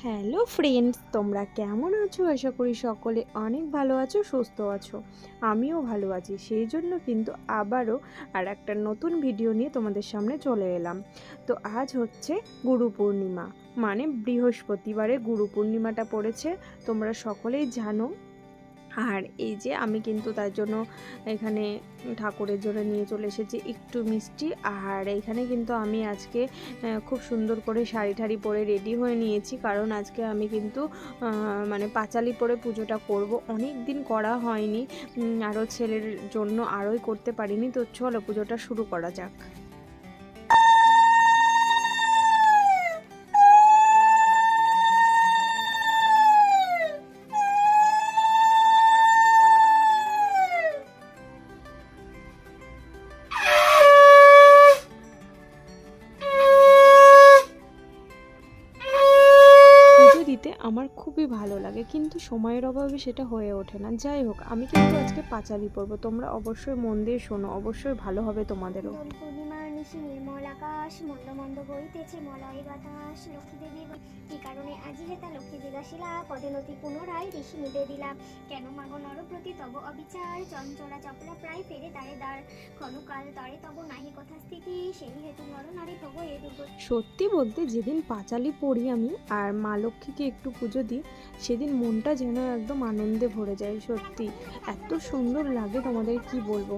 Hello friends, তোমরা কেমন আছো? আশা করি সকলে অনেক ভালো আছো, সুস্থ আছো। আমিও ভালো আছি, সেই জন্য কিন্তু আবারও আর একটা নতুন ভিডিও নিয়ে তোমাদের সামনে চলে এলাম। তো আজ হচ্ছে গুরু পূর্ণিমা, মানে বৃহস্পতিবারে গুরু পূর্ণিমাটা পড়েছে, তোমরা সকলেই জানো। আর এই যে আমি কিন্তু তার জন্য এখানে ঠাকুরের জন্য নিয়ে চলে এসেছি একটু মিষ্টি। আর এখানে কিন্তু আমি আজকে খুব সুন্দর করে শাড়ি ঠাড়ি পরে রেডি হয়ে নিয়েছি, কারণ আজকে আমি কিন্তু মানে পাঁচালি পরে পুজোটা করব। অনেক দিন করা হয়নি, আরও ছেলের জন্য আরোই করতে পারিনি। তো চলো পুজোটা শুরু করা যাক। দিতে আমার খুবই ভালো লাগে, কিন্তু সময়ের অভাবে সেটা হয়ে ওঠে না। যাই হোক, আমি কিন্তু আজকে পাঁচালি পরবো, তোমরা অবশ্যই মন দিয়ে শোনো, অবশ্যই ভালো হবে তোমাদেরও। দোল পূর্ণিমার নিশি নির্মল আকাশ, মন্দ মন্দ বইতেছে মলয় বাতাস। লক্ষ্মী দেবী কি কারণে আজি হেতা লক্ষ্মী জিজ্ঞাসিলা, পদনতি পুনরায় ঋষি নিবেদিলা। কেন মাগো নরপ্রতি তব অবিচার, চঞ্চলা চপলা প্রায় ফেরে দাঁড়ে দাঁড়। ক্ষণকাল তরে তব নাহি কথা স্থিতি, সেই হেতু নর নারী ভোগ এ দুর্গতি। সত্যি বলতে, যেদিন পাঁচালি পড়ি আমি আর মা লক্ষ্মীকে একটু পুজো দিই, সেদিন মনটা যেন একদম আনন্দে ভরে যায়। সত্যি এত সুন্দর লাগে, তোমাদের কি বলবো,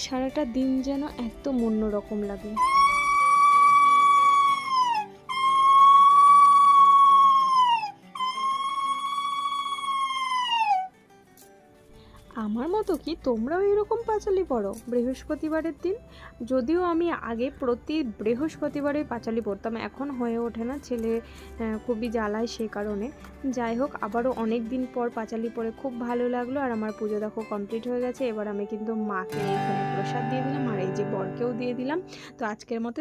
সারাটা দিন যেন একদম অন্যরকম লাগে। আমার মতো কি তোমরাও এরকম পাঁচালি পড়ো বৃহস্পতিবারের দিন? যদিও আমি আগে প্রতি বৃহস্পতিবারে পাঁচালি পড়তাম, এখন হয়ে ওঠে না, ছেলে খুবই জ্বালায় সেই কারণে। যাই হোক, আবারও অনেক দিন পর পাঁচালি পড়ে খুব ভালো লাগলো। আর আমার পুজো দেখো কমপ্লিট হয়ে গেছে। এবার আমি কিন্তু মাকে এখানে প্রসাদ দিয়ে দিলাম, আর এই যে বরকেও দিয়ে দিলাম। তো আজকের মতো